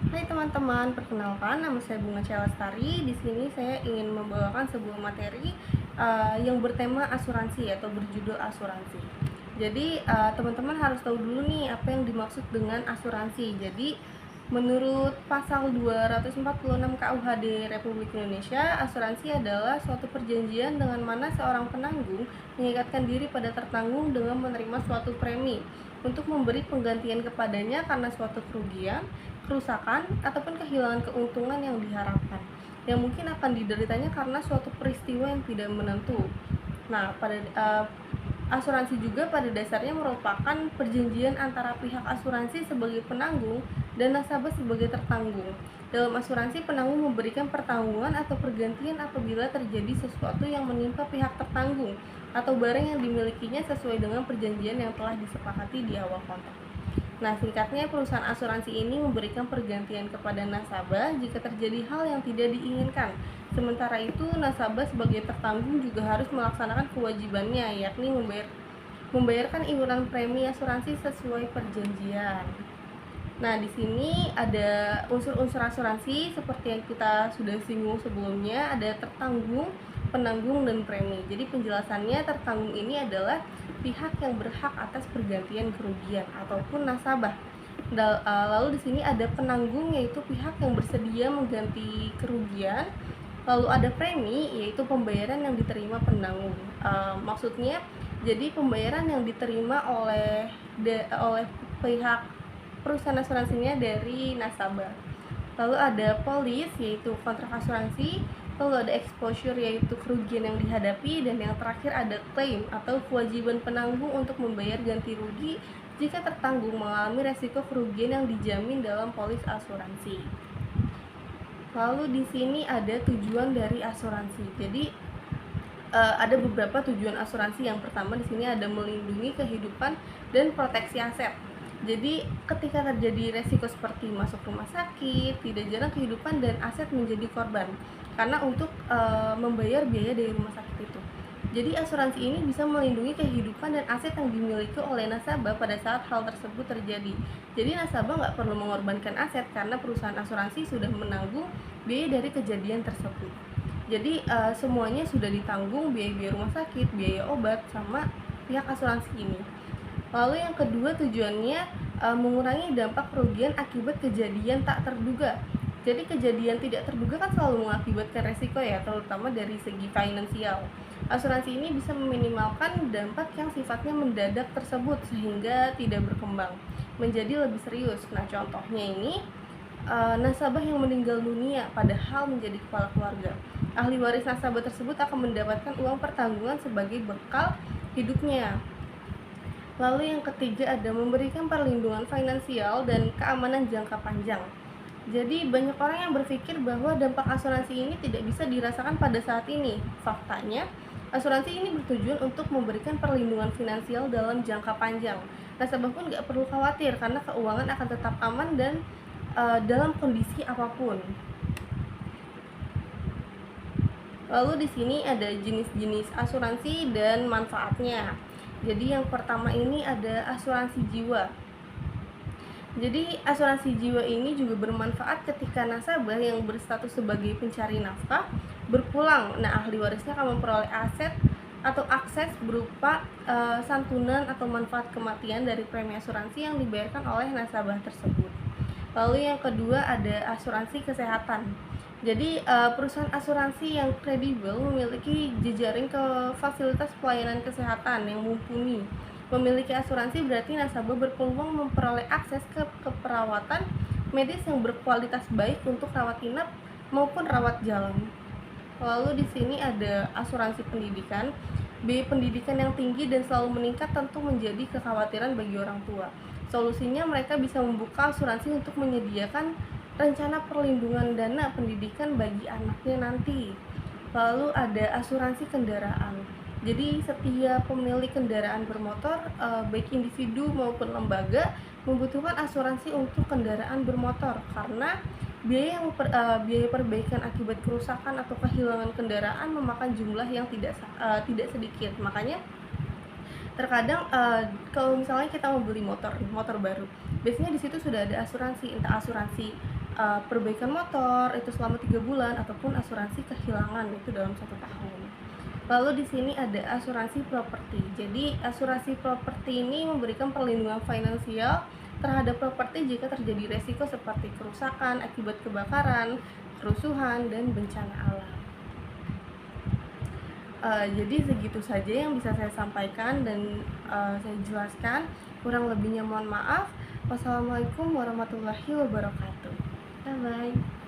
Hai teman-teman, perkenalkan nama saya Bunga Celestari. Di sini saya ingin membawakan sebuah materi yang bertema asuransi atau berjudul asuransi. Jadi teman-teman harus tahu dulu nih apa yang dimaksud dengan asuransi. Jadi menurut pasal 246 KUHD Republik Indonesia, asuransi adalah suatu perjanjian dengan mana seorang penanggung mengikatkan diri pada tertanggung dengan menerima suatu premi untuk memberi penggantian kepadanya karena suatu kerugian, kerusakan, ataupun kehilangan keuntungan yang diharapkan, yang mungkin akan dideritanya karena suatu peristiwa yang tidak menentu. Nah, asuransi juga pada dasarnya merupakan perjanjian antara pihak asuransi sebagai penanggung dan nasabah sebagai tertanggung. Dalam asuransi, penanggung memberikan pertanggungan atau pergantian apabila terjadi sesuatu yang menimpa pihak tertanggung atau barang yang dimilikinya sesuai dengan perjanjian yang telah disepakati di awal kontrak. Nah, singkatnya, perusahaan asuransi ini memberikan pergantian kepada nasabah jika terjadi hal yang tidak diinginkan. Sementara itu, nasabah sebagai tertanggung juga harus melaksanakan kewajibannya, yakni membayarkan iuran premi asuransi sesuai perjanjian. Nah, di sini ada unsur-unsur asuransi seperti yang kita sudah singgung sebelumnya, ada tertanggung, penanggung, dan premi. Jadi penjelasannya, tertanggung ini adalah pihak yang berhak atas pergantian kerugian ataupun nasabah. Lalu di sini ada penanggung, yaitu pihak yang bersedia mengganti kerugian. Lalu ada premi, yaitu pembayaran yang diterima penanggung. Maksudnya, jadi pembayaran yang diterima oleh pihak perusahaan asuransinya dari nasabah. Lalu ada polis, yaitu kontrak asuransi. Lalu ada exposure, yaitu kerugian yang dihadapi. Dan yang terakhir ada claim atau kewajiban penanggung untuk membayar ganti rugi jika tertanggung mengalami resiko kerugian yang dijamin dalam polis asuransi. Lalu di sini ada tujuan dari asuransi. Jadi ada beberapa tujuan asuransi. Yang pertama di sini ada melindungi kehidupan dan proteksi aset. Jadi ketika terjadi resiko seperti masuk rumah sakit, tidak jarang kehidupan dan aset menjadi korban karena untuk membayar biaya dari rumah sakit itu. Jadi asuransi ini bisa melindungi kehidupan dan aset yang dimiliki oleh nasabah pada saat hal tersebut terjadi. Jadi nasabah nggak perlu mengorbankan aset karena perusahaan asuransi sudah menanggung biaya dari kejadian tersebut. Jadi semuanya sudah ditanggung, biaya rumah sakit, biaya obat, sama pihak asuransi ini. Lalu yang kedua, tujuannya mengurangi dampak kerugian akibat kejadian tak terduga. Jadi kejadian tidak terduga kan selalu mengakibatkan resiko ya, terutama dari segi finansial. Asuransi ini bisa meminimalkan dampak yang sifatnya mendadak tersebut sehingga tidak berkembang menjadi lebih serius. Nah, contohnya ini nasabah yang meninggal dunia padahal menjadi kepala keluarga. Ahli waris nasabah tersebut akan mendapatkan uang pertanggungan sebagai bekal hidupnya. Lalu yang ketiga ada memberikan perlindungan finansial dan keamanan jangka panjang. Jadi banyak orang yang berpikir bahwa dampak asuransi ini tidak bisa dirasakan pada saat ini. Faktanya, asuransi ini bertujuan untuk memberikan perlindungan finansial dalam jangka panjang. Nasabah pun nggak perlu khawatir karena keuangan akan tetap aman dan dalam kondisi apapun. Lalu di sini ada jenis-jenis asuransi dan manfaatnya. Jadi yang pertama ini ada asuransi jiwa. Jadi asuransi jiwa ini juga bermanfaat ketika nasabah yang berstatus sebagai pencari nafkah berpulang. Nah, ahli warisnya akan memperoleh aset atau akses berupa santunan atau manfaat kematian dari premi asuransi yang dibayarkan oleh nasabah tersebut. Lalu yang kedua ada asuransi kesehatan. Jadi perusahaan asuransi yang kredibel memiliki jejaring ke fasilitas pelayanan kesehatan yang mumpuni. Memiliki asuransi berarti nasabah berpeluang memperoleh akses ke perawatan medis yang berkualitas baik untuk rawat inap maupun rawat jalan. Lalu di sini ada asuransi pendidikan. Biaya pendidikan yang tinggi dan selalu meningkat tentu menjadi kekhawatiran bagi orang tua. Solusinya mereka bisa membuka asuransi untuk menyediakan rencana perlindungan dana pendidikan bagi anaknya nanti. Lalu ada asuransi kendaraan. Jadi setiap pemilik kendaraan bermotor, baik individu maupun lembaga, membutuhkan asuransi untuk kendaraan bermotor karena biaya perbaikan akibat kerusakan atau kehilangan kendaraan memakan jumlah yang tidak sedikit. Makanya terkadang kalau misalnya kita mau beli motor baru, biasanya di situ sudah ada asuransi, entah asuransi perbaikan motor itu selama 3 bulan, ataupun asuransi kehilangan itu dalam 1 tahun. Lalu di sini ada asuransi properti. Jadi asuransi properti ini memberikan perlindungan finansial terhadap properti jika terjadi resiko seperti kerusakan akibat kebakaran, kerusuhan, dan bencana alam. Jadi segitu saja yang bisa saya sampaikan dan saya jelaskan. Kurang lebihnya mohon maaf. Wassalamualaikum warahmatullahi wabarakatuh. Bye bye.